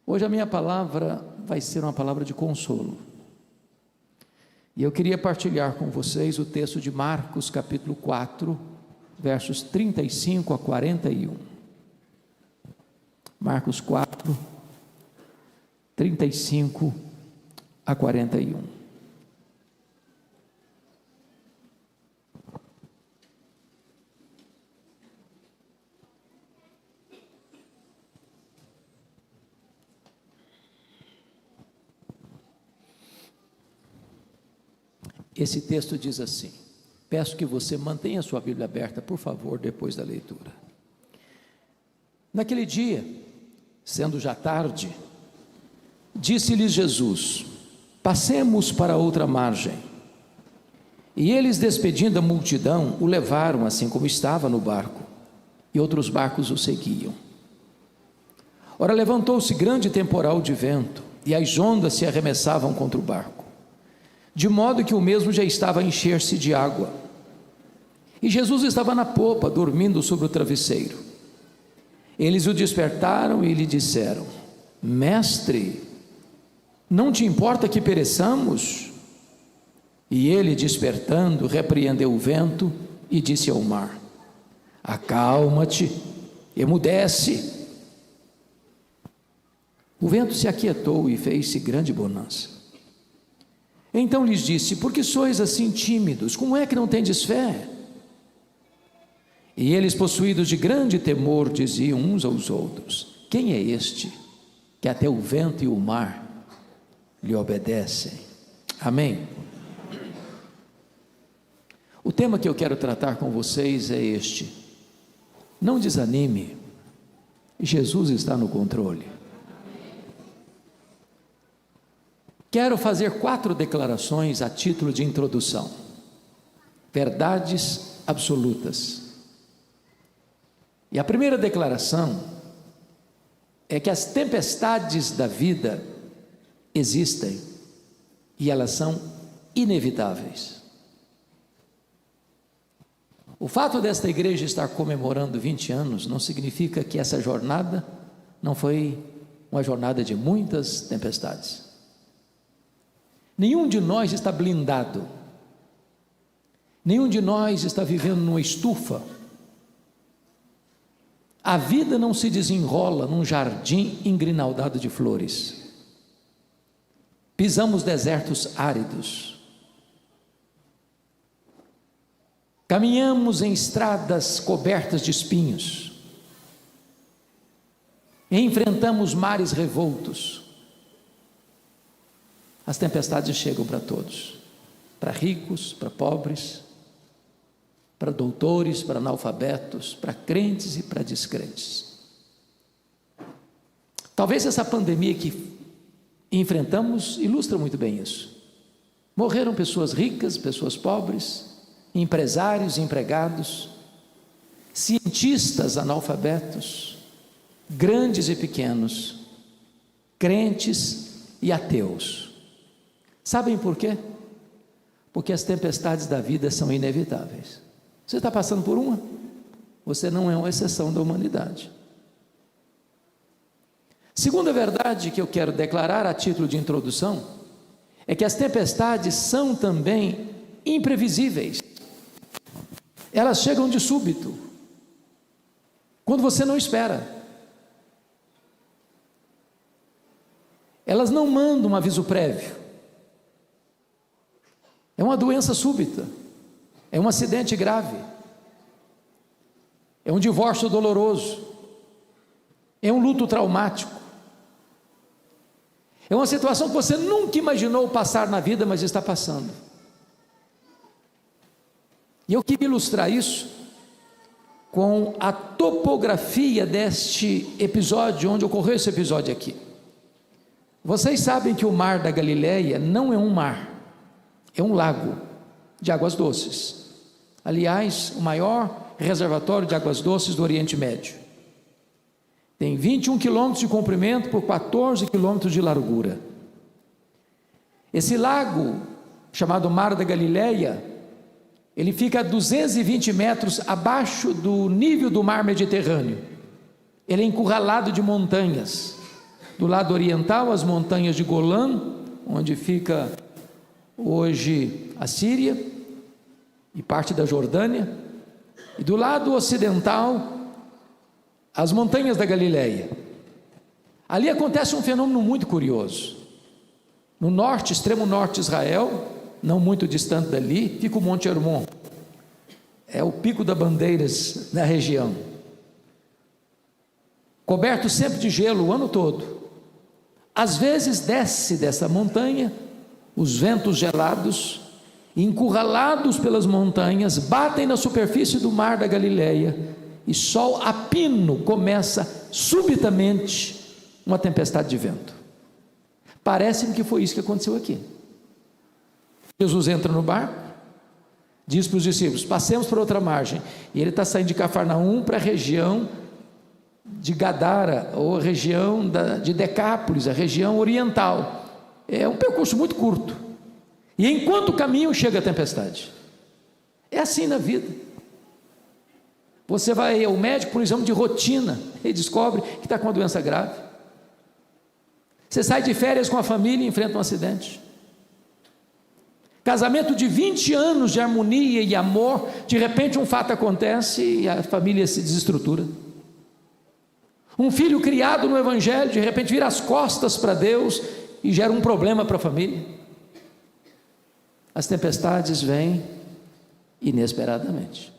Hoje a minha palavra vai ser uma palavra de consolo. E eu queria partilhar com vocês o texto de Marcos capítulo 4, versos 35 a 41. Marcos 4, 35 a 41. Esse texto diz assim, peço que você mantenha a sua Bíblia aberta, por favor, depois da leitura. Naquele dia, sendo já tarde, disse-lhes Jesus, passemos para outra margem. E eles, despedindo a multidão, o levaram assim como estava no barco, e outros barcos o seguiam. Ora, levantou-se grande temporal de vento, e as ondas se arremessavam contra o barco, de modo que o mesmo já estava a encher-se de água. E Jesus estava na popa, dormindo sobre o travesseiro. Eles o despertaram e lhe disseram, Mestre, não te importa que pereçamos? E ele, despertando, repreendeu o vento e disse ao mar, acalma-te, emudece. O vento se aquietou e fez-se grande bonança. Então lhes disse, por que sois assim tímidos? Como é que não tendes fé? E eles, possuídos de grande temor, diziam uns aos outros, quem é este, que até o vento e o mar lhe obedecem? Amém? O tema que eu quero tratar com vocês é este, não desanime, Jesus está no controle. Quero fazer 4 declarações a título de introdução, verdades absolutas. E a primeira declaração é que as tempestades da vida existem e elas são inevitáveis. O fato desta igreja estar comemorando 20 anos não significa que essa jornada não foi uma jornada de muitas tempestades. Nenhum de nós está blindado, nenhum de nós está vivendo numa estufa. A vida não se desenrola num jardim engrinaldado de flores. Pisamos desertos áridos, caminhamos em estradas cobertas de espinhos, enfrentamos mares revoltos. As tempestades chegam para todos, para ricos, para pobres, para doutores, para analfabetos, para crentes e para descrentes. Talvez essa pandemia que enfrentamos ilustra muito bem isso. Morreram pessoas ricas, pessoas pobres, empresários, empregados, cientistas analfabetos, grandes e pequenos, crentes e ateus. Sabem por quê? Porque as tempestades da vida são inevitáveis. Você está passando por uma? Você não é uma exceção da humanidade. Segunda verdade que eu quero declarar a título de introdução é que as tempestades são também imprevisíveis. Elas chegam de súbito, quando você não espera. Elas não mandam um aviso prévio. É uma doença súbita, é um acidente grave, é um divórcio doloroso, é um luto traumático, é uma situação que você nunca imaginou passar na vida, mas está passando. E eu queria ilustrar isso com a topografia deste episódio, onde ocorreu esse episódio aqui. Vocês sabem que o mar da Galileia não é um mar, é um lago de águas doces. Aliás, o maior reservatório de águas doces do Oriente Médio. Tem 21 quilômetros de comprimento por 14 quilômetros de largura. Esse lago, chamado Mar da Galileia, ele fica a 220 metros abaixo do nível do mar Mediterrâneo. Ele é encurralado de montanhas. do lado oriental as montanhas de Golã, onde fica hoje a Síria e parte da Jordânia, e do lado ocidental as montanhas da Galileia. Ali acontece um fenômeno muito curioso. No norte, extremo norte de Israel, não muito distante dali, fica o Monte Hermon. É o pico das bandeiras da região, coberto sempre de gelo o ano todo. Às vezes desce dessa montanha os ventos gelados, encurralados pelas montanhas, batem na superfície do mar da Galileia, e sol a pino começa subitamente uma tempestade de vento. Parece-me que foi isso que aconteceu aqui. Jesus entra no barco, diz para os discípulos: passemos para outra margem, e ele está saindo de Cafarnaum para a região de Gadara, ou a região de Decápolis, a região oriental. É um percurso muito curto, e enquanto caminham chega a tempestade. É assim na vida. Você vai ao médico por um exame de rotina e descobre que está com uma doença grave. Você sai de férias com a família e enfrenta um acidente. Casamento de 20 anos de harmonia e amor, de repente um fato acontece e a família se desestrutura. Um filho criado no Evangelho, de repente vira as costas para Deus e gera um problema para a família. As tempestades vêm inesperadamente.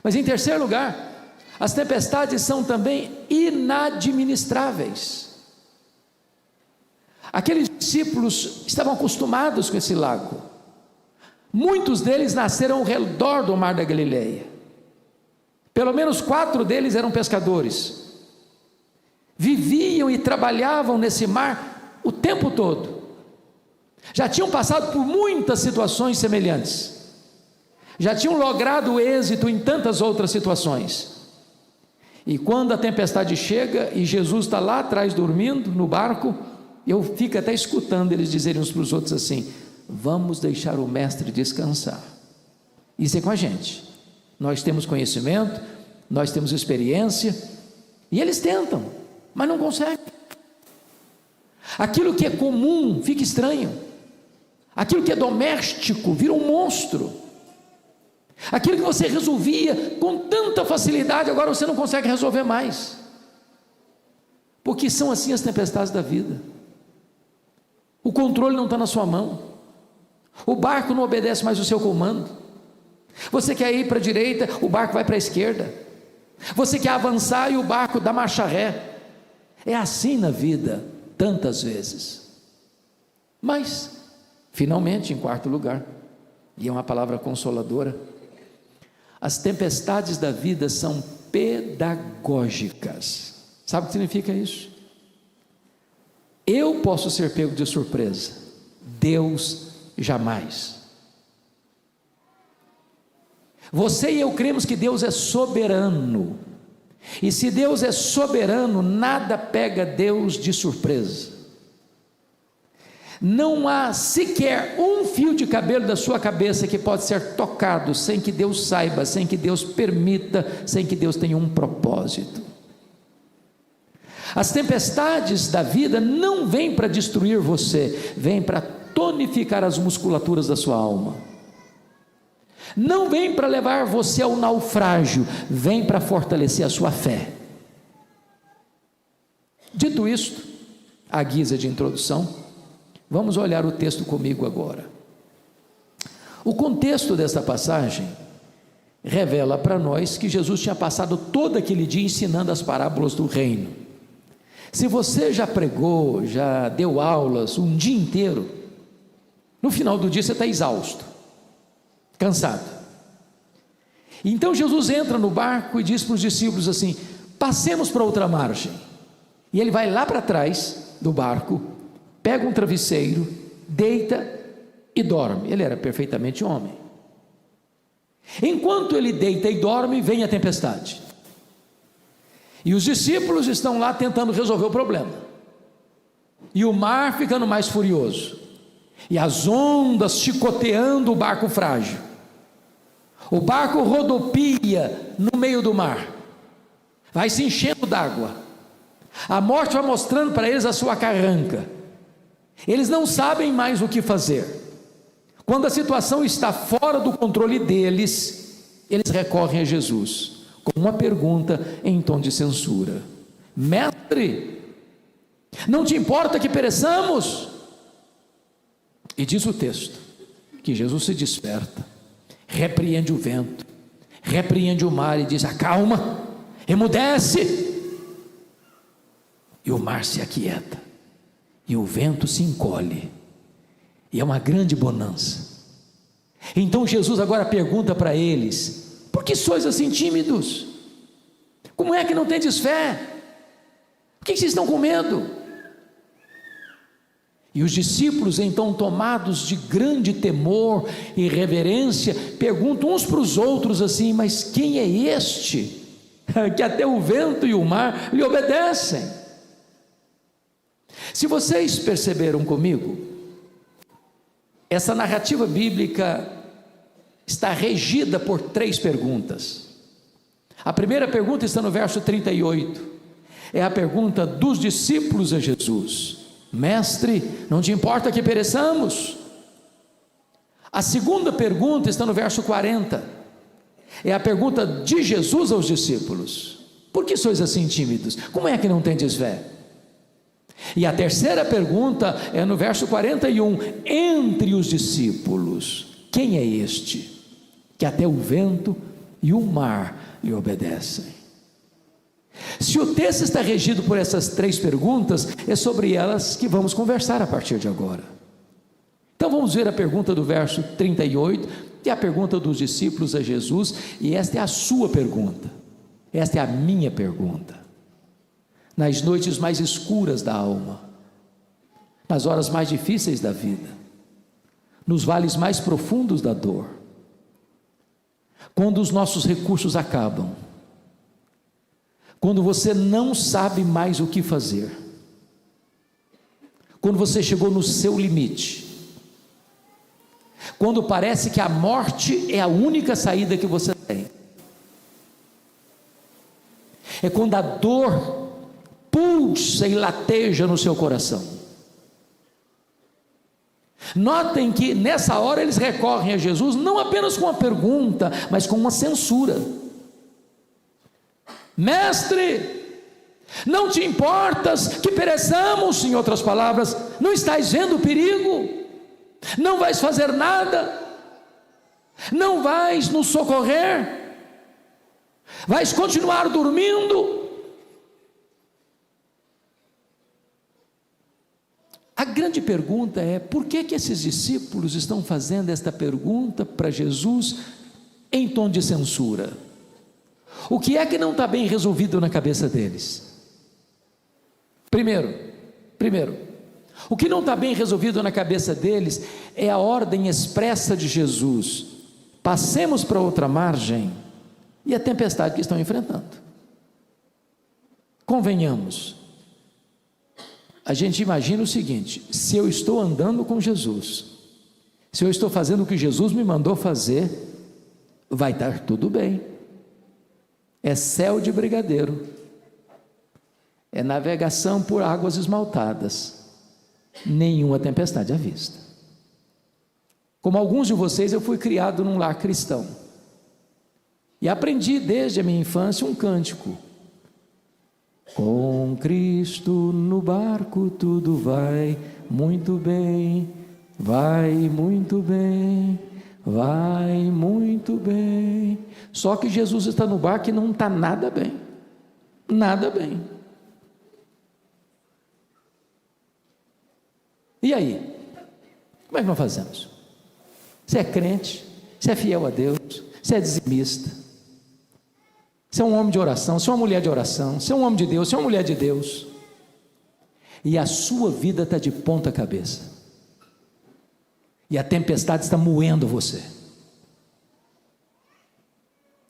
Mas em terceiro lugar, as tempestades são também inadministráveis. Aqueles discípulos estavam acostumados com esse lago. Muitos deles nasceram ao redor do mar da Galileia. Pelo menos 4 deles eram pescadores. Viviam e trabalhavam nesse mar o tempo todo. Já tinham passado por muitas situações semelhantes. Já tinham logrado êxito em tantas outras situações. E quando a tempestade chega e Jesus está lá atrás dormindo no barco, eu fico até escutando eles dizerem uns para os outros assim: vamos deixar o mestre descansar. Isso é com a gente. Nós temos conhecimento, nós temos experiência, e eles tentam, mas não conseguem. Aquilo que é comum fica estranho, aquilo que é doméstico vira um monstro, aquilo que você resolvia com tanta facilidade, agora você não consegue resolver mais, porque são assim as tempestades da vida. O controle não está na sua mão, o barco não obedece mais o seu comando. Você quer ir para a direita, o barco vai para a esquerda. Você quer avançar e o barco dá marcha ré. É assim na vida, tantas vezes. Mas, finalmente, em quarto lugar, e é uma palavra consoladora, as tempestades da vida são pedagógicas. Sabe o que significa isso? Eu posso ser pego de surpresa, Deus jamais. Você e eu cremos que Deus é soberano, e se Deus é soberano, nada pega Deus de surpresa. Não há sequer um fio de cabelo da sua cabeça que pode ser tocado sem que Deus saiba, sem que Deus permita, sem que Deus tenha um propósito. As tempestades da vida não vêm para destruir você, vêm para tonificar as musculaturas da sua alma. Não vem para levar você ao naufrágio, vem para fortalecer a sua fé. Dito isto, à guisa de introdução, vamos olhar o texto comigo agora. O contexto desta passagem revela para nós que Jesus tinha passado todo aquele dia ensinando as parábolas do reino. Se você já pregou, já deu aulas um dia inteiro, no final do dia você está exausto, cansado. Então Jesus entra no barco e diz para os discípulos assim: passemos para outra margem. E ele vai lá para trás do barco, pega um travesseiro, deita e dorme. Ele era perfeitamente homem. Enquanto ele deita e dorme, vem a tempestade. E os discípulos estão lá tentando resolver o problema. E o mar ficando mais furioso. E as ondas chicoteando o barco frágil. O barco rodopia no meio do mar. Vai se enchendo d'água. A morte vai mostrando para eles a sua carranca. Eles não sabem mais o que fazer. Quando a situação está fora do controle deles, eles recorrem a Jesus com uma pergunta em tom de censura: Mestre, não te importa que pereçamos? E diz o texto que Jesus se desperta, repreende o vento, repreende o mar e diz: acalma, emudece. E o mar se aquieta, e o vento se encolhe, e é uma grande bonança. Então Jesus agora pergunta para eles: por que sois assim tímidos? Como é que não tendes fé? Por que vocês estão com medo? E os discípulos, então, tomados de grande temor e reverência, perguntam uns para os outros assim: mas quem é este, que até o vento e o mar lhe obedecem? Se vocês perceberam comigo, essa narrativa bíblica está regida por 3 perguntas. A primeira pergunta está no verso 38, é a pergunta dos discípulos a Jesus: Mestre, não te importa que pereçamos? A segunda pergunta está no verso 40, é a pergunta de Jesus aos discípulos: por que sois assim tímidos? Como é que não tendes fé? E a terceira pergunta é no verso 41, entre os discípulos: quem é este, que até o vento e o mar lhe obedecem? Se o texto está regido por essas 3 perguntas, é sobre elas que vamos conversar a partir de agora. Então vamos ver a pergunta do verso 38, que é a pergunta dos discípulos a Jesus, e esta é a sua pergunta, esta é a minha pergunta. Nas noites mais escuras da alma, nas horas mais difíceis da vida, nos vales mais profundos da dor, quando os nossos recursos acabam, quando você não sabe mais o que fazer, quando você chegou no seu limite, quando parece que a morte é a única saída que você tem, é quando a dor pulsa e lateja no seu coração. Notem que nessa hora eles recorrem a Jesus não apenas com uma pergunta, mas com uma censura: Mestre, não te importas que pereçamos? Em outras palavras, não estás vendo o perigo? Não vais fazer nada? Não vais nos socorrer? Vais continuar dormindo? A grande pergunta é: por que esses discípulos estão fazendo esta pergunta para Jesus em tom de censura? O que é que não está bem resolvido na cabeça deles? Primeiro, o que não está bem resolvido na cabeça deles é a ordem expressa de Jesus: passemos para outra margem, e a tempestade que estão enfrentando. Convenhamos, a gente imagina o seguinte: se eu estou andando com Jesus, se eu estou fazendo o que Jesus me mandou fazer, vai estar tudo bem, é céu de brigadeiro, é navegação por águas esmaltadas, nenhuma tempestade à vista. Como alguns de vocês, eu fui criado num lar cristão, e aprendi desde a minha infância um cântico: com Cristo no barco tudo vai muito bem, vai muito bem, vai muito bem. Só que Jesus está no barco e não está nada bem, nada bem. E aí? Como é que nós fazemos? Você é crente, você é fiel a Deus, você é dizimista, você é um homem de oração, você é uma mulher de oração, você é um homem de Deus, você é uma mulher de Deus, e a sua vida está de ponta cabeça, e a tempestade está moendo você.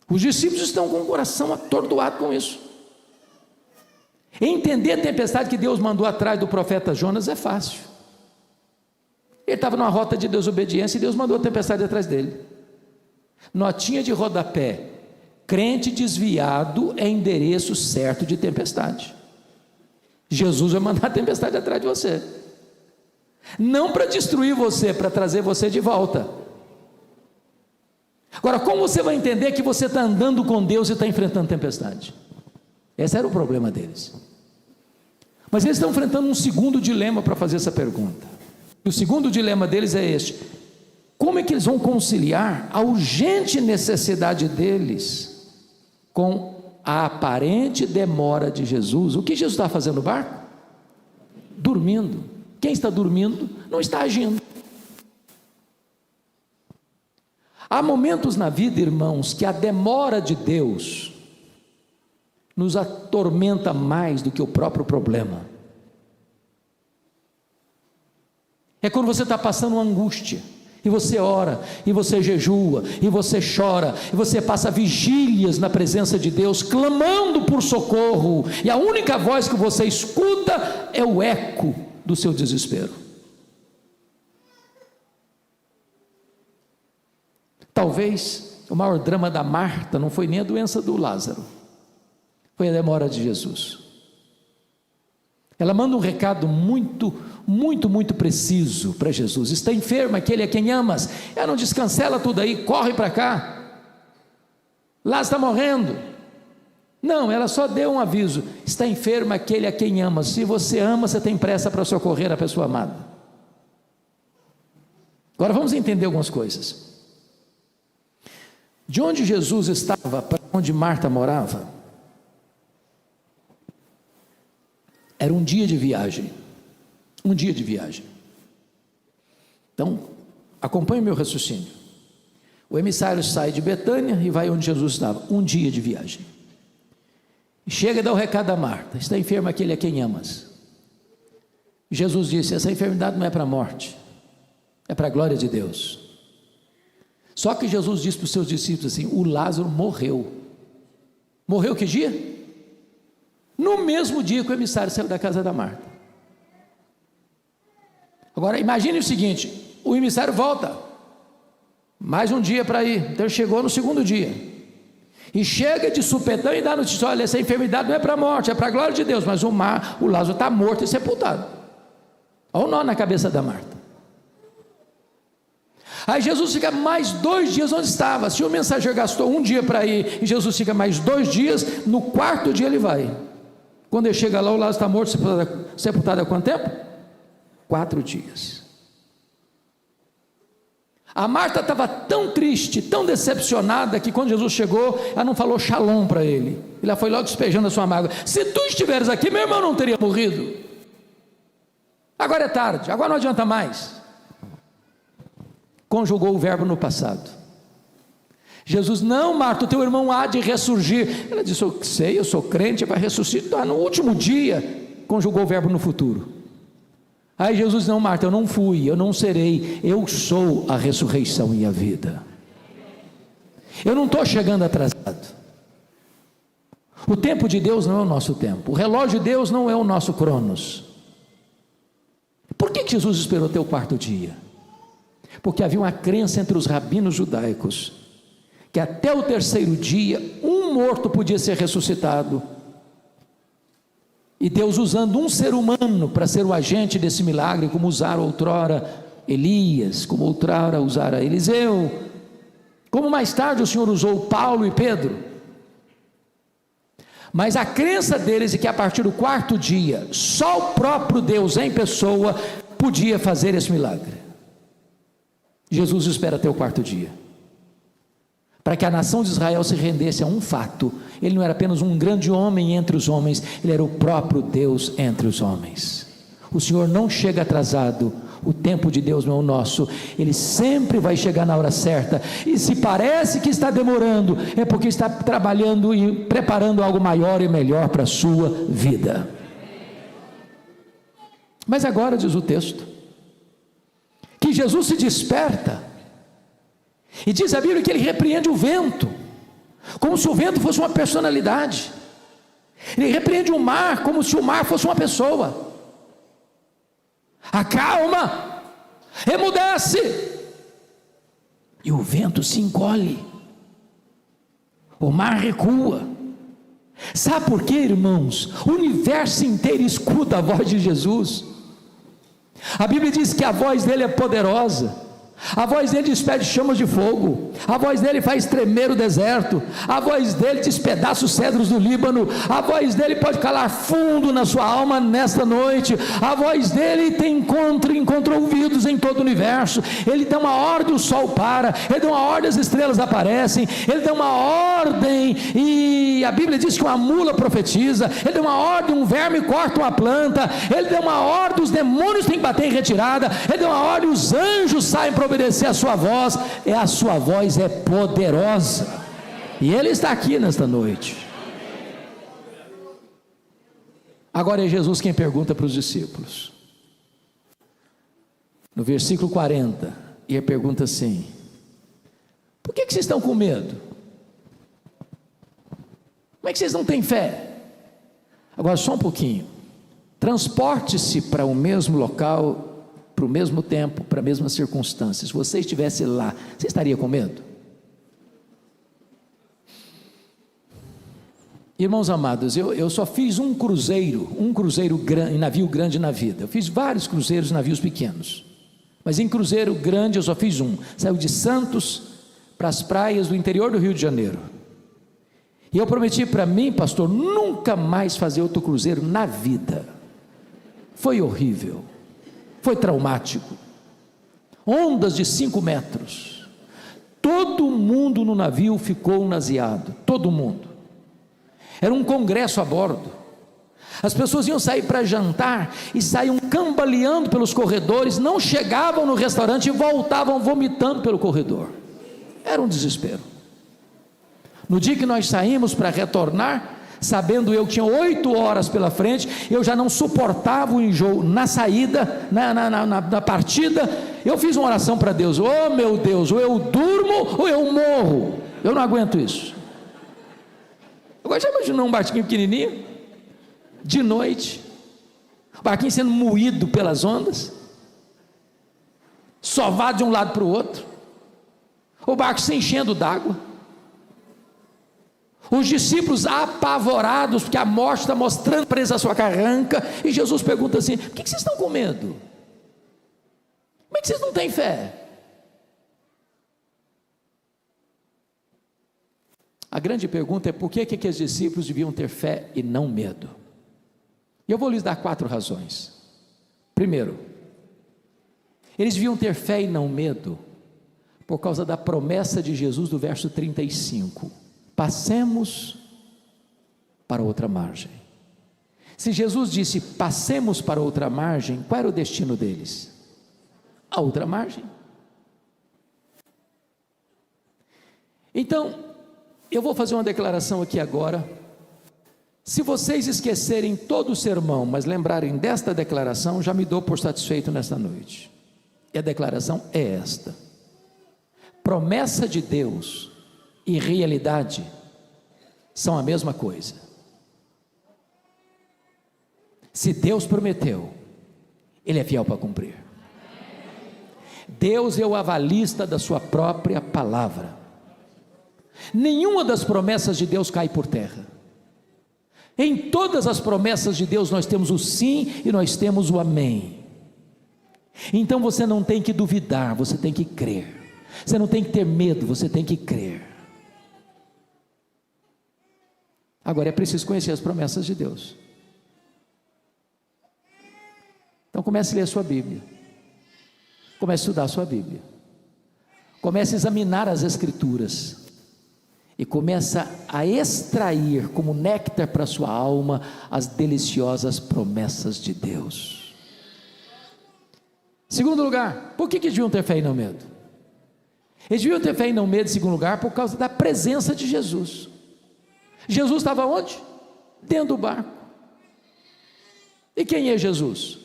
Os discípulos estão com o coração atordoado com isso. Entender a tempestade que Deus mandou atrás do profeta Jonas é fácil. Ele estava numa rota de desobediência e Deus mandou a tempestade atrás dele. Notinha de rodapé: crente desviado é endereço certo de tempestade. Jesus vai mandar a tempestade atrás de você, não para destruir você, para trazer você de volta. Agora, como você vai entender que você está andando com Deus e está enfrentando tempestade? Esse era o problema deles. Mas eles estão enfrentando um segundo dilema para fazer essa pergunta. E o segundo dilema deles é este: como é que eles vão conciliar a urgente necessidade deles com a aparente demora de Jesus? O que Jesus está fazendo no barco? Dormindo. Quem está dormindo não está agindo. Há momentos na vida, irmãos, que a demora de Deus nos atormenta mais do que o próprio problema. É quando você está passando uma angústia, e você ora, e você jejua, e você chora, e você passa vigílias na presença de Deus, clamando por socorro, e a única voz que você escuta é o eco do seu desespero. Talvez o maior drama da Marta não foi nem a doença do Lázaro, foi a demora de Jesus. Ela manda um recado muito preciso para Jesus: está enfermo aquele a quem amas. Ela não diz: cancela tudo aí, corre para cá, Lázaro está morrendo. Não, ela só deu um aviso: está enfermo aquele a quem amas. Se você ama, você tem pressa para socorrer a pessoa amada. Agora vamos entender algumas coisas. De onde Jesus estava para onde Marta morava, era um dia de viagem. Um dia de viagem. Então, acompanhe meu raciocínio. O emissário sai de Betânia e vai onde Jesus estava. Um dia de viagem. Chega e dá o recado a Marta: está enfermo aquele a quem amas. Jesus disse: essa enfermidade não é para a morte, é para a glória de Deus. Só que Jesus disse para os seus discípulos assim: o Lázaro morreu. Morreu que dia? No mesmo dia que o emissário saiu da casa da Marta. Agora imagine o seguinte: o emissário volta, mais um dia para ir. Então ele chegou no segundo dia, e chega de supetão e dá notícia: olha, essa enfermidade não é para a morte, é para a glória de Deus. Mas o Lázaro está morto e sepultado. Olha o nó na cabeça da Marta. Aí Jesus fica mais 2 dias onde estava. Se o mensageiro gastou um dia para ir, e Jesus fica mais 2 dias, no 4º dia ele vai. Quando ele chega lá, o Lázaro está morto, sepultado há quanto tempo? 4 dias. A Marta estava tão triste, tão decepcionada, que quando Jesus chegou, ela não falou shalom para ele. Ela foi logo despejando a sua mágoa: se tu estiveres aqui, meu irmão não teria morrido. Agora é tarde, agora não adianta mais. Conjugou o verbo no passado. Jesus: não, Marta, o teu irmão há de ressurgir. Ela disse: eu sei, eu sou crente, vai ressuscitar no último dia. Conjugou o verbo no futuro. Aí Jesus: não, Marta, eu não fui, eu não serei, eu sou a ressurreição e a vida. Eu não estou chegando atrasado. O tempo de Deus não é o nosso tempo, o relógio de Deus não é o nosso cronos. Por que Jesus esperou até o 4º dia? Porque havia uma crença entre os rabinos judaicos, que até o 3º dia, um morto podia ser ressuscitado, e Deus usando um ser humano para ser o agente desse milagre, como usara outrora Elias, como outrora usara Eliseu, como mais tarde o Senhor usou Paulo e Pedro. Mas a crença deles é que a partir do 4º dia, só o próprio Deus em pessoa podia fazer esse milagre. Jesus espera até o 4º dia, para que a nação de Israel se rendesse a um fato: ele não era apenas um grande homem entre os homens, ele era o próprio Deus entre os homens. O Senhor não chega atrasado, o tempo de Deus não é o nosso, ele sempre vai chegar na hora certa, e se parece que está demorando, é porque está trabalhando e preparando algo maior e melhor para a sua vida. Mas agora diz o texto que Jesus se desperta, e diz a Bíblia que ele repreende o vento, como se o vento fosse uma personalidade. Ele repreende o mar, como se o mar fosse uma pessoa. Acalma, emudece, e o vento se encolhe, o mar recua, Sabe por quê, irmãos? O universo inteiro escuta a voz de Jesus. A Bíblia diz que a voz dele é poderosa. A voz dele despede chamas de fogo, a voz dele faz tremer o deserto, a voz dele despedaça os cedros do Líbano, a voz dele pode calar fundo na sua alma nesta noite, a voz dele encontra ouvidos em todo o universo. Ele dá uma ordem, o sol para, ele dá uma ordem, as estrelas aparecem, ele dá uma ordem e a Bíblia diz que uma mula profetiza, ele dá uma ordem, um verme corta uma planta, ele dá uma ordem, os demônios têm que bater em retirada, ele dá uma ordem, os anjos saem para obedecer a sua voz. A sua voz é poderosa, e ele está aqui nesta noite. Agora é Jesus quem pergunta para os discípulos, no versículo 40, e ele pergunta assim: por que vocês estão com medo? Como é que vocês não têm fé? Agora só um pouquinho, transporte-se para o mesmo local, para o mesmo tempo, para a mesma circunstância. Se você estivesse lá, você estaria com medo? Irmãos amados, eu só fiz um cruzeiro grande, navio grande na vida. Eu fiz vários cruzeiros, navios pequenos, mas em cruzeiro grande eu só fiz um. Saiu de Santos para as praias do interior do Rio de Janeiro, e eu prometi para mim, pastor, nunca mais fazer outro cruzeiro na vida. Foi horrível, foi traumático, ondas de 5 metros, todo mundo no navio ficou naseado, todo mundo, era um congresso a bordo, as pessoas iam sair para jantar, e saíam cambaleando pelos corredores, não chegavam no restaurante e voltavam vomitando pelo corredor, era um desespero. No dia que nós saímos para retornar, sabendo eu que tinha 8 horas pela frente, eu já não suportava o enjoo na saída, na partida. Eu fiz uma oração para Deus: oh meu Deus, ou eu durmo ou eu morro, eu não aguento isso. Agora já imaginou um barquinho pequenininho, de noite, o barquinho sendo moído pelas ondas, sovado de um lado para o outro, o barco se enchendo d'água, os discípulos apavorados, porque a morte está mostrando presa a sua carranca, e Jesus pergunta assim: por que vocês estão com medo? Como é que vocês não têm fé? A grande pergunta é: por que aqueles discípulos deviam ter fé e não medo? E eu vou lhes dar 4 razões. Primeiro, eles deviam ter fé e não medo por causa da promessa de Jesus do verso 35: passemos para outra margem. Se Jesus disse passemos para outra margem, qual era o destino deles? A outra margem. Então, eu vou fazer uma declaração aqui agora. Se vocês esquecerem todo o sermão, mas lembrarem desta declaração, já me dou por satisfeito nesta noite. E a declaração é esta: promessa de Deus e realidade são a mesma coisa. Se Deus prometeu, Ele é fiel para cumprir. Deus é o avalista da sua própria palavra. Nenhuma das promessas de Deus cai por terra. Em todas as promessas de Deus nós temos o sim e nós temos o amém. Então você não tem que duvidar, você tem que crer. Você não tem que ter medo, você tem que crer. Agora é preciso conhecer as promessas de Deus. Então comece a ler a sua Bíblia, comece a estudar a sua Bíblia, comece a examinar as Escrituras, e começa a extrair como néctar para a sua alma as deliciosas promessas de Deus. Segundo lugar, por que deviam ter fé e não medo? Eles deviam ter fé e não medo, em segundo lugar, por causa da presença de Jesus. Jesus estava onde? Dentro do barco. E quem é Jesus?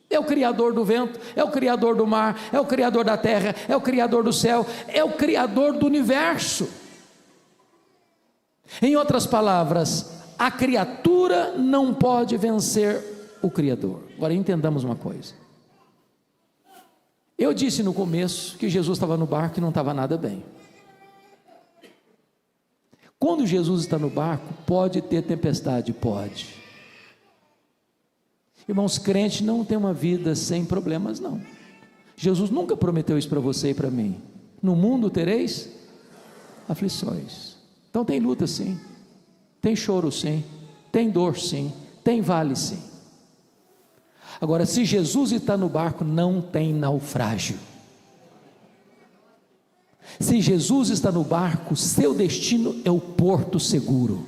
É o Criador do vento, é o Criador do mar, é o Criador da terra, é o Criador do céu, é o Criador do universo. Em outras palavras, a criatura não pode vencer o Criador. Agora entendamos uma coisa. Eu disse no começo que Jesus estava no barco e não estava nada bem. Quando Jesus está no barco, pode ter tempestade? Pode. Irmãos, crente não tem uma vida sem problemas, não. Jesus nunca prometeu isso para você e para mim. No mundo tereis aflições. Então tem luta sim, tem choro sim, tem dor sim, tem vale sim. Agora, se Jesus está no barco, não tem naufrágio. Se Jesus está no barco, seu destino é o porto seguro.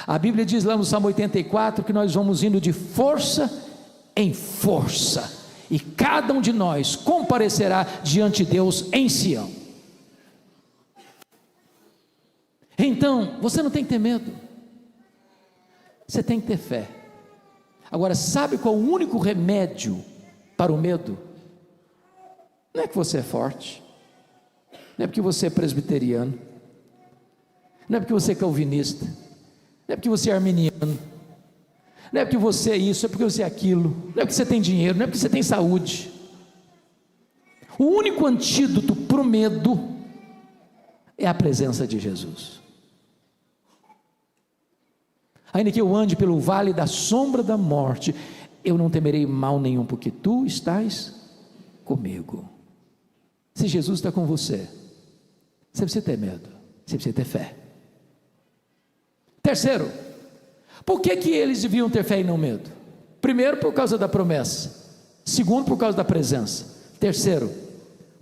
A Bíblia diz lá no Salmo 84 que nós vamos indo de força em força, e cada um de nós comparecerá diante de Deus em Sião. Então, você não tem que ter medo, você tem que ter fé. Agora, sabe qual é o único remédio para o medo? Não é que você é forte, não é porque você é presbiteriano, não é porque você é calvinista, não é porque você é arminiano, não é porque você é isso, é porque você é aquilo, não é porque você tem dinheiro, não é porque você tem saúde. O único antídoto para o medo é a presença de Jesus. Ainda que eu ande pelo vale da sombra da morte, eu não temerei mal nenhum, porque tu estás comigo. Se Jesus está com você, você precisa ter medo, você precisa ter fé. Terceiro, por que eles deviam ter fé e não medo? Primeiro, por causa da promessa. Segundo, por causa da presença. Terceiro,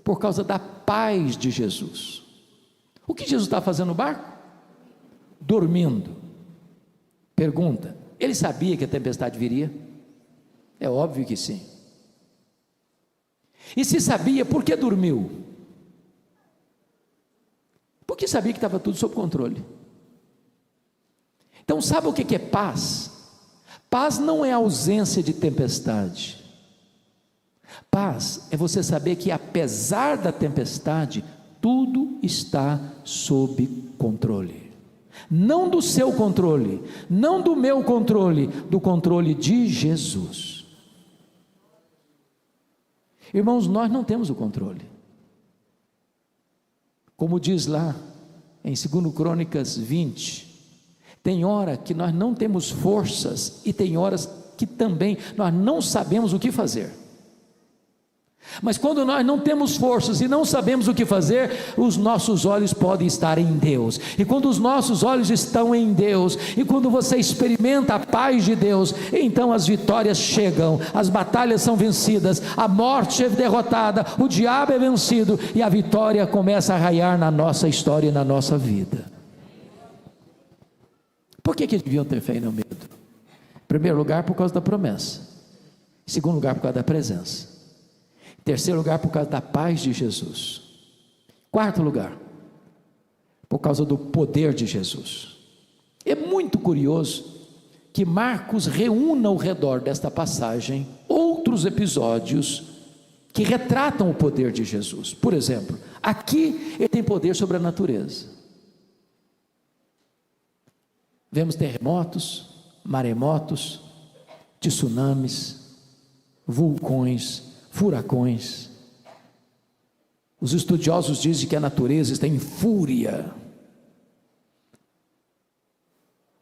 por causa da paz de Jesus. O que Jesus está fazendo no barco? Dormindo. Pergunta: ele sabia que a tempestade viria? É óbvio que sim. E se sabia, por que dormiu? Porque sabia que estava tudo sob controle. Então, sabe o que é paz? Paz não é ausência de tempestade. Paz é você saber que apesar da tempestade, tudo está sob controle. Não do seu controle, não do meu controle, do controle de Jesus. Irmãos, nós não temos o controle. Como diz lá em 2 Crônicas 20, tem hora que nós não temos forças e tem horas que também nós não sabemos o que fazer. Mas quando nós não temos forças e não sabemos o que fazer, os nossos olhos podem estar em Deus. E quando os nossos olhos estão em Deus, e quando você experimenta a paz de Deus, então as vitórias chegam, as batalhas são vencidas, a morte é derrotada, o diabo é vencido, e a vitória começa a raiar na nossa história e na nossa vida. Por que deviam ter fé e não medo? Em primeiro lugar, por causa da promessa. Em segundo lugar, por causa da presença. Em terceiro lugar, por causa da paz de Jesus. Quarto lugar, por causa do poder de Jesus. É muito curioso que Marcos reúna ao redor desta passagem outros episódios que retratam o poder de Jesus. Por exemplo, aqui ele tem poder sobre a natureza. Vemos terremotos, maremotos, tsunamis, vulcões, furacões. Os estudiosos dizem que a natureza está em fúria.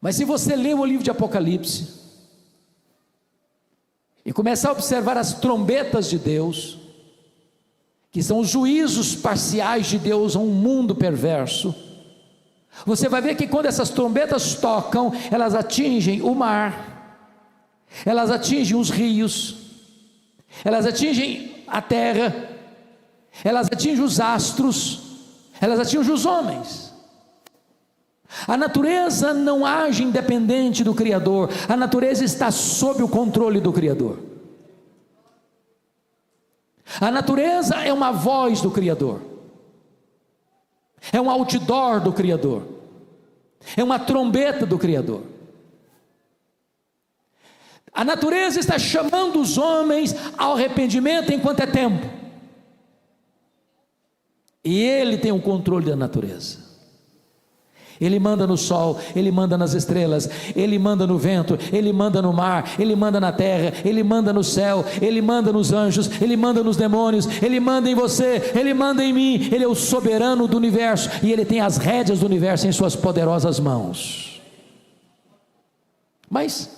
Mas se você ler o livro de Apocalipse e começar a observar as trombetas de Deus, que são os juízos parciais de Deus a um mundo perverso, você vai ver que quando essas trombetas tocam, elas atingem o mar, elas atingem os rios, elas atingem a terra, elas atingem os astros, elas atingem os homens. A natureza não age independente do Criador, a natureza está sob o controle do Criador. A natureza é uma voz do Criador, é um outdoor do Criador, é uma trombeta do Criador. A natureza está chamando os homens ao arrependimento enquanto é tempo, e Ele tem o controle da natureza. Ele manda no sol, Ele manda nas estrelas, Ele manda no vento, Ele manda no mar, Ele manda na terra, Ele manda no céu, Ele manda nos anjos, Ele manda nos demônios, Ele manda em você, Ele manda em mim. Ele é o soberano do universo e Ele tem as rédeas do universo em suas poderosas mãos. Mas,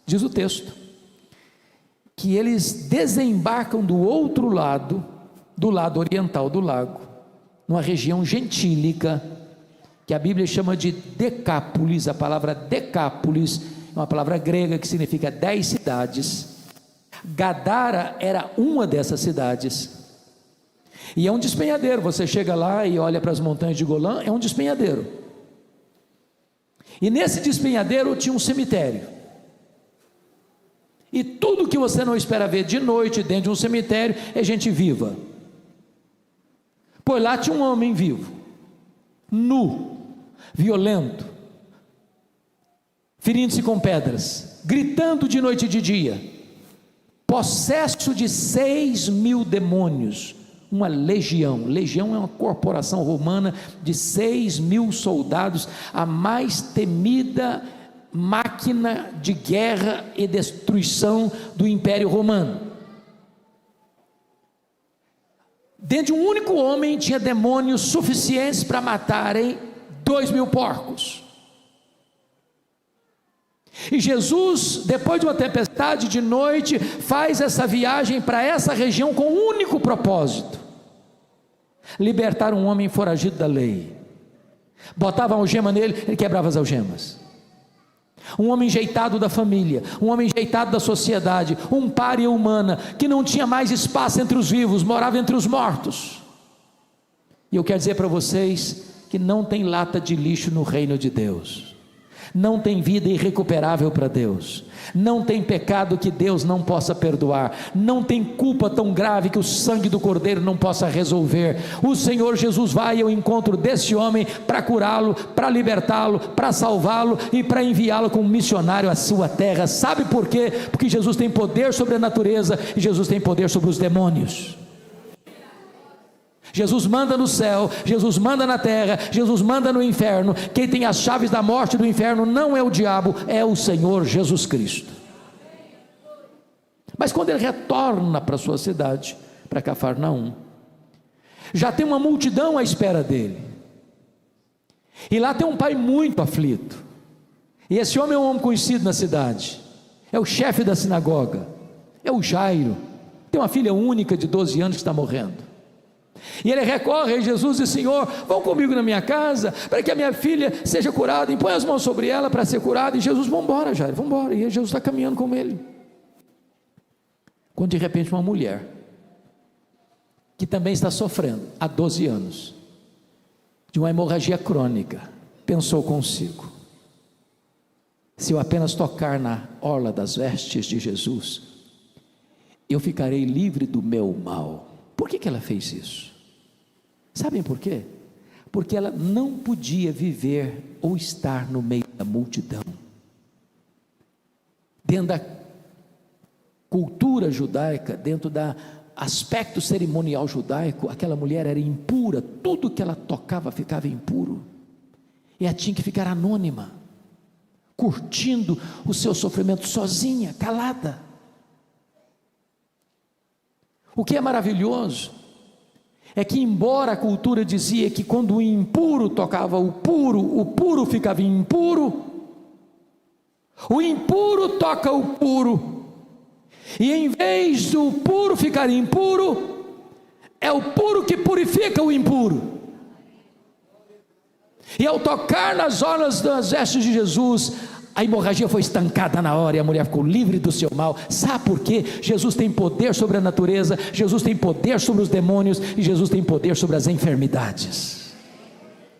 diz o texto, que eles desembarcam do outro lado, do lado oriental do lago, numa região gentílica, que a Bíblia chama de Decápolis. A palavra Decápolis é uma palavra grega que significa 10 cidades. Gadara era uma dessas cidades, e é um despenhadeiro. Você chega lá e olha para as montanhas de Golã, é um despenhadeiro, e nesse despenhadeiro tinha um cemitério, e tudo que você não espera ver de noite dentro de um cemitério é gente viva. Pois lá tinha um homem vivo, nu, violento, ferindo-se com pedras, gritando de noite e de dia, possesso de 6.000 demônios, uma legião. Legião é uma corporação romana de 6.000 soldados, a mais temida máquina de guerra e destruição do Império Romano. Dentro de um único homem tinha demônios suficientes para matarem 2.000 porcos. E Jesus, depois de uma tempestade de noite, faz essa viagem para essa região com um único propósito: libertar um homem foragido da lei. Botava uma algema nele, ele quebrava as algemas. Um homem enjeitado da família, um homem enjeitado da sociedade, um pária humana, que não tinha mais espaço entre os vivos, morava entre os mortos. E eu quero dizer para vocês que não tem lata de lixo no reino de Deus. Não tem vida irrecuperável para Deus, não tem pecado que Deus não possa perdoar, não tem culpa tão grave que o sangue do Cordeiro não possa resolver. O Senhor Jesus vai ao encontro desse homem para curá-lo, para libertá-lo, para salvá-lo e para enviá-lo como missionário à sua terra. Sabe por quê? Porque Jesus tem poder sobre a natureza e Jesus tem poder sobre os demônios. Jesus manda no céu, Jesus manda na terra, Jesus manda no inferno. Quem tem as chaves da morte e do inferno não é o diabo, é o Senhor Jesus Cristo. Mas quando ele retorna para a sua cidade, para Cafarnaum, já tem uma multidão à espera dele, e lá tem um pai muito aflito, e esse homem é um homem conhecido na cidade, é o chefe da sinagoga, é o Jairo, tem uma filha única de 12 anos que está morrendo. E ele recorre a Jesus e diz: Senhor, vão comigo na minha casa, para que a minha filha seja curada, impõe as mãos sobre ela para ser curada. E Jesus: vamos embora, Jairo, vamos embora. E Jesus está caminhando com ele, quando de repente uma mulher, que também está sofrendo há 12 anos, de uma hemorragia crônica, pensou consigo: se eu apenas tocar na orla das vestes de Jesus, eu ficarei livre do meu mal. Por que ela fez isso? Sabem por quê? Porque ela não podia viver ou estar no meio da multidão. Dentro da cultura judaica, dentro do aspecto cerimonial judaico, aquela mulher era impura, tudo que ela tocava ficava impuro, e ela tinha que ficar anônima, curtindo o seu sofrimento sozinha, calada. O que é maravilhoso é que, embora a cultura dizia que quando o impuro tocava o puro ficava impuro, o impuro toca o puro, e em vez do puro ficar impuro, é o puro que purifica o impuro. E ao tocar nas orlas das vestes de Jesus, a hemorragia foi estancada na hora e a mulher ficou livre do seu mal. Sabe por quê? Jesus tem poder sobre a natureza, Jesus tem poder sobre os demônios e Jesus tem poder sobre as enfermidades.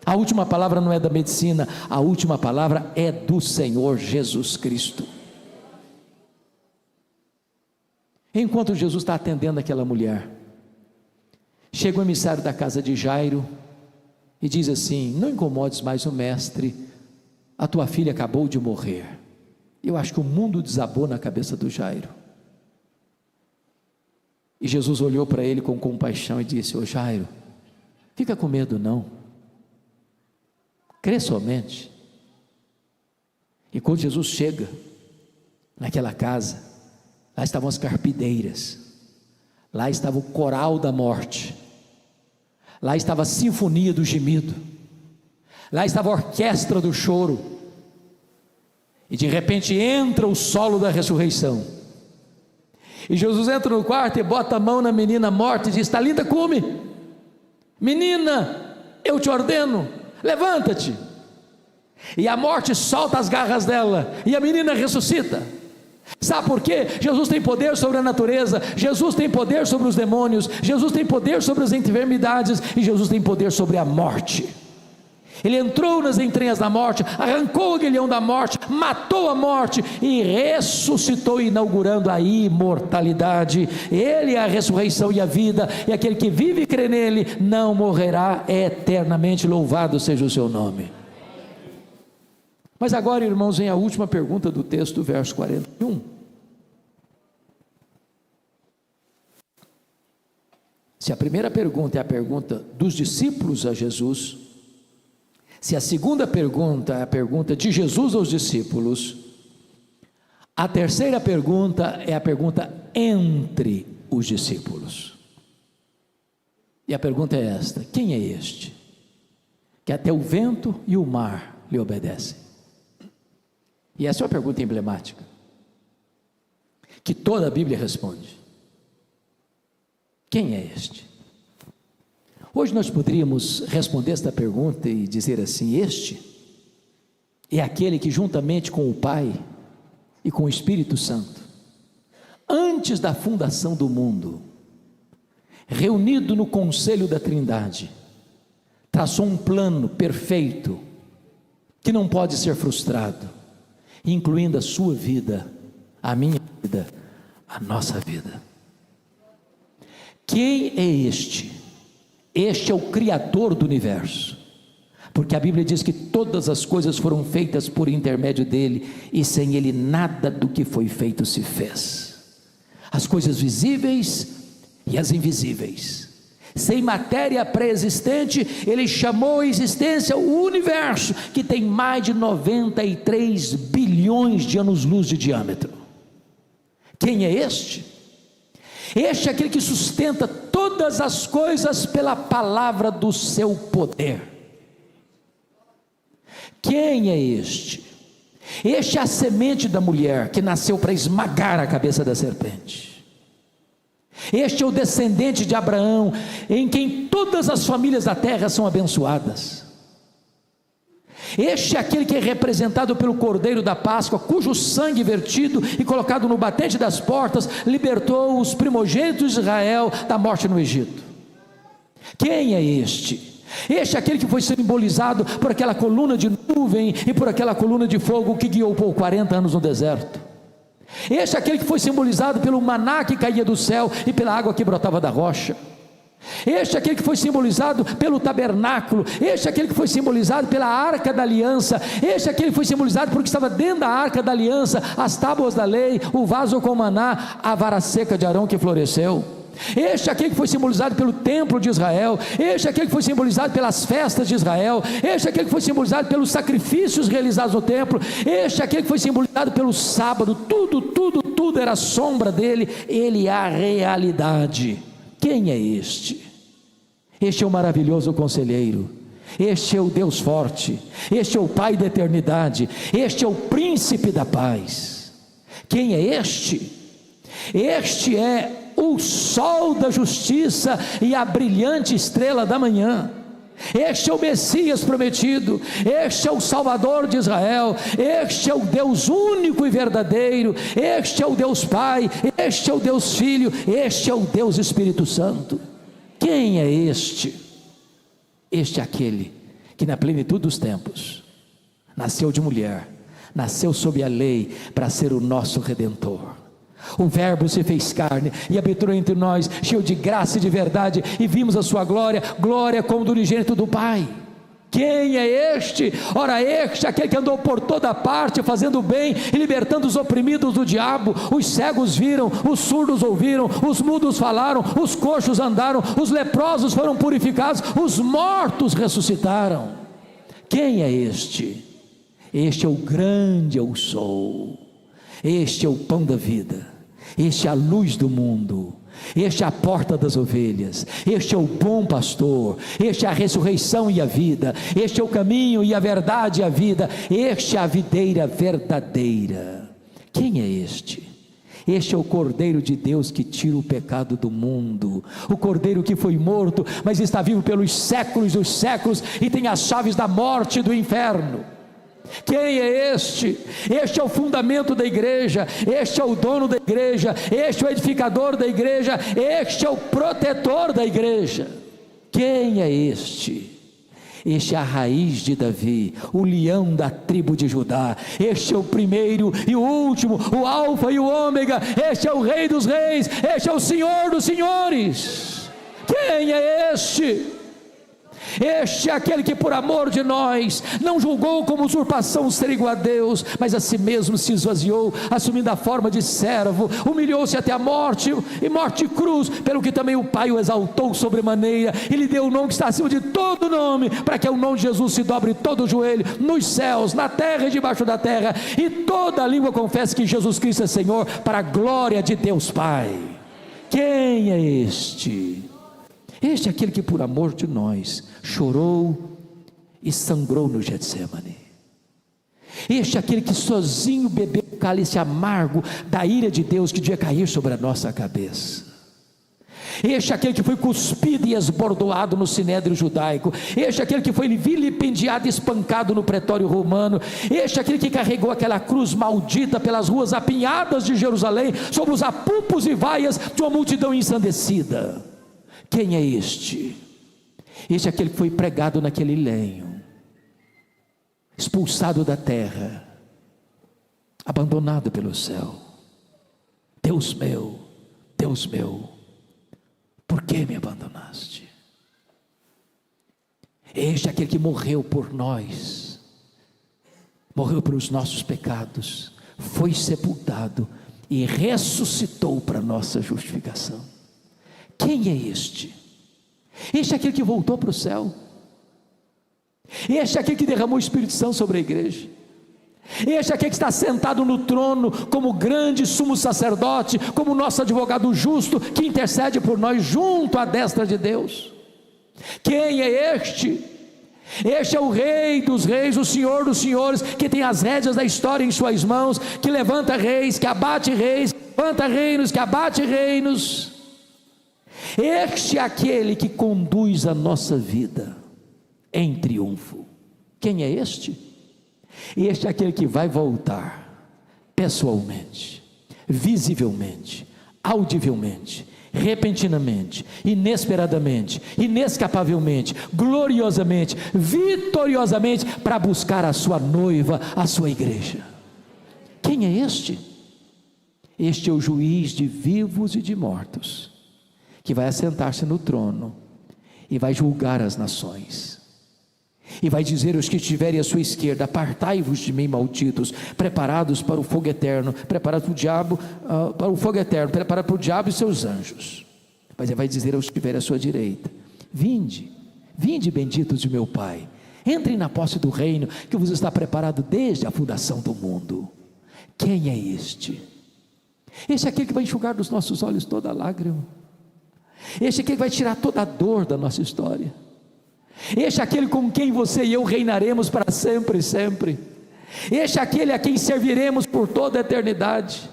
A última palavra não é da medicina, a última palavra é do Senhor Jesus Cristo. Enquanto Jesus está atendendo aquela mulher, chega o emissário da casa de Jairo e diz assim: não incomodes mais o mestre, a tua filha acabou de morrer. Eu acho que o mundo desabou na cabeça do Jairo. E Jesus olhou para ele com compaixão e disse: ô Jairo, fica com medo não, crê somente. E quando Jesus chega naquela casa, lá estavam as carpideiras, lá estava o coral da morte, lá estava a sinfonia do gemido, lá estava a orquestra do choro, e de repente entra o solo da ressurreição, e Jesus entra no quarto e bota a mão na menina morta e diz: Talita cumi, menina, eu te ordeno, levanta-te. E a morte solta as garras dela, e a menina ressuscita. Sabe por quê? Jesus tem poder sobre a natureza, Jesus tem poder sobre os demônios, Jesus tem poder sobre as enfermidades, e Jesus tem poder sobre a morte. Ele entrou nas entranhas da morte, arrancou o aguilhão da morte, matou a morte e ressuscitou, inaugurando a imortalidade. Ele é a ressurreição e a vida, e aquele que vive e crê nele não morrerá eternamente. Louvado seja o seu nome. Mas agora, irmãos, vem a última pergunta do texto, verso 41. Se a primeira pergunta é a pergunta dos discípulos a Jesus, se a segunda pergunta é a pergunta de Jesus aos discípulos, a terceira pergunta é a pergunta entre os discípulos. E a pergunta é esta: quem é este, que até o vento e o mar lhe obedecem? E essa é uma pergunta emblemática, que toda a Bíblia responde: quem é este? Hoje nós poderíamos responder esta pergunta e dizer assim: este é aquele que juntamente com o Pai e com o Espírito Santo, antes da fundação do mundo, reunido no conselho da Trindade, traçou um plano perfeito, que não pode ser frustrado, incluindo a sua vida, a minha vida, a nossa vida. Quem é este? Este é o Criador do universo, porque a Bíblia diz que todas as coisas foram feitas por intermédio dele, e sem ele nada do que foi feito se fez, as coisas visíveis e as invisíveis. Sem matéria pré-existente, ele chamou à existência o universo, que tem mais de 93 bilhões de anos-luz de diâmetro. Quem é este? Este é aquele que sustenta todas as coisas pela palavra do seu poder. Quem é este? Este é a semente da mulher, que nasceu para esmagar a cabeça da serpente. Este é o descendente de Abraão, em quem todas as famílias da terra são abençoadas. Este é aquele que é representado pelo Cordeiro da Páscoa, cujo sangue vertido e colocado no batente das portas libertou os primogênitos de Israel da morte no Egito. Quem é este? Este é aquele que foi simbolizado por aquela coluna de nuvem e por aquela coluna de fogo que guiou por 40 anos no deserto. Este é aquele que foi simbolizado pelo maná que caía do céu e pela água que brotava da rocha. Este é aquele que foi simbolizado pelo tabernáculo. Este é aquele que foi simbolizado pela arca da aliança. Este é aquele que foi simbolizado porque estava dentro da arca da aliança as tábuas da lei, o vaso com maná, a vara seca de Arão que floresceu. Este é aquele que foi simbolizado pelo templo de Israel. Este é aquele que foi simbolizado pelas festas de Israel. Este é aquele que foi simbolizado pelos sacrifícios realizados no templo. Este é aquele que foi simbolizado pelo sábado. Tudo era sombra dele. Ele é a realidade. Quem é este? Este é o maravilhoso conselheiro, este é o Deus forte, este é o Pai da eternidade, este é o príncipe da paz. Quem é este? Este é o sol da justiça e a brilhante estrela da manhã. Este é o Messias prometido, este é o Salvador de Israel, este é o Deus único e verdadeiro, este é o Deus Pai, este é o Deus Filho, este é o Deus Espírito Santo. Quem é este? Este é aquele que na plenitude dos tempos nasceu de mulher, nasceu sob a lei para ser o nosso Redentor. O Verbo se fez carne e habitou entre nós, cheio de graça e de verdade, e vimos a sua glória, glória como do unigênito do Pai. Quem é este? Ora, este é aquele que andou por toda parte, fazendo bem e libertando os oprimidos do diabo. Os cegos viram, os surdos ouviram, os mudos falaram, os coxos andaram, os leprosos foram purificados, os mortos ressuscitaram. Quem é este? Este é o grande eu sou. Este é o pão da vida. Este é a luz do mundo. Este é a porta das ovelhas. Este é o bom pastor. Este é a ressurreição e a vida. Este é o caminho e a verdade e a vida. Este é a videira verdadeira. Quem é este? Este é o Cordeiro de Deus que tira o pecado do mundo, o Cordeiro que foi morto, mas está vivo pelos séculos dos séculos e tem as chaves da morte e do inferno. Quem é este? Este é o fundamento da igreja, este é o dono da igreja, este é o edificador da igreja, este é o protetor da igreja. Quem é este? Este é a raiz de Davi, o leão da tribo de Judá. Este é o primeiro e o último, o alfa e o ômega. Este é o rei dos reis, este é o senhor dos senhores. Quem é este? Este é aquele que por amor de nós não julgou como usurpação ser igual a Deus, mas a si mesmo se esvaziou, assumindo a forma de servo, humilhou-se até a morte e morte de cruz, pelo que também o Pai o exaltou sobremaneira e lhe deu o nome que está acima de todo nome, para que ao nome de Jesus se dobre todo o joelho, nos céus, na terra e debaixo da terra, e toda a língua confesse que Jesus Cristo é Senhor, para a glória de Deus Pai. Quem é este? Este é aquele que por amor de nós chorou e sangrou no Getsemane. Este é aquele que sozinho bebeu o cálice amargo da ira de Deus que devia cair sobre a nossa cabeça. Este é aquele que foi cuspido e esbordoado no sinédrio judaico. Este é aquele que foi vilipendiado e espancado no pretório romano. Este é aquele que carregou aquela cruz maldita pelas ruas apinhadas de Jerusalém, sobre os apupos e vaias de uma multidão ensandecida. Quem é este? Este é aquele que foi pregado naquele lenho, expulsado da terra, abandonado pelo céu. Deus meu, por que me abandonaste? Este é aquele que morreu por nós, morreu pelos nossos pecados, foi sepultado e ressuscitou para nossa justificação. Quem é este? Este é aquele que voltou para o céu. Este é aquele que derramou o Espírito Santo sobre a igreja. Este é aquele que está sentado no trono como grande sumo sacerdote, como nosso advogado justo, que intercede por nós junto à destra de Deus. Quem é este? Este é o Rei dos reis, o Senhor dos senhores, que tem as rédeas da história em suas mãos, que levanta reis, que abate reis, que levanta reinos, que abate reinos. Este é aquele que conduz a nossa vida em triunfo. Quem é este? Este é aquele que vai voltar pessoalmente, visivelmente, audivelmente, repentinamente, inesperadamente, inescapavelmente, gloriosamente, vitoriosamente, para buscar a sua noiva, a sua igreja. Quem é este? Este é o juiz de vivos e de mortos, que vai assentar-se no trono e vai julgar as nações, e vai dizer aos que estiverem à sua esquerda: apartai-vos de mim, malditos, preparados para o fogo eterno, preparados para o diabo, para o fogo eterno, preparados para o diabo e seus anjos. Mas ele vai dizer aos que estiverem à sua direita: vinde, benditos de meu Pai, entrem na posse do reino que vos está preparado desde a fundação do mundo. Quem é este? Este é aquele que vai enxugar dos nossos olhos toda lágrima. Este é aquele que vai tirar toda a dor da nossa história. Este é aquele com quem você e eu reinaremos para sempre e sempre. Este é aquele a quem serviremos por toda a eternidade.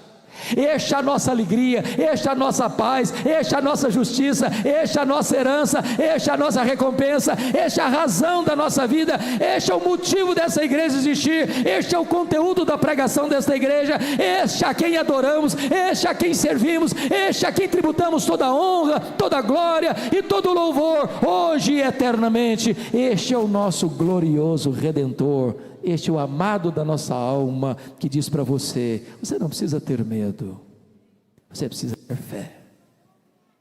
Este é a nossa alegria, este é a nossa paz, este é a nossa justiça, este é a nossa herança, este é a nossa recompensa, este é a razão da nossa vida, este é o motivo dessa igreja existir, este é o conteúdo da pregação desta igreja, este é a quem adoramos, este é a quem servimos, este é a quem tributamos toda a honra, toda a glória e todo o louvor, hoje e eternamente. Este é o nosso glorioso Redentor. Este é o amado da nossa alma, que diz para você: você não precisa ter medo, você precisa ter fé.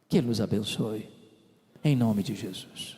Que Ele nos abençoe, em nome de Jesus.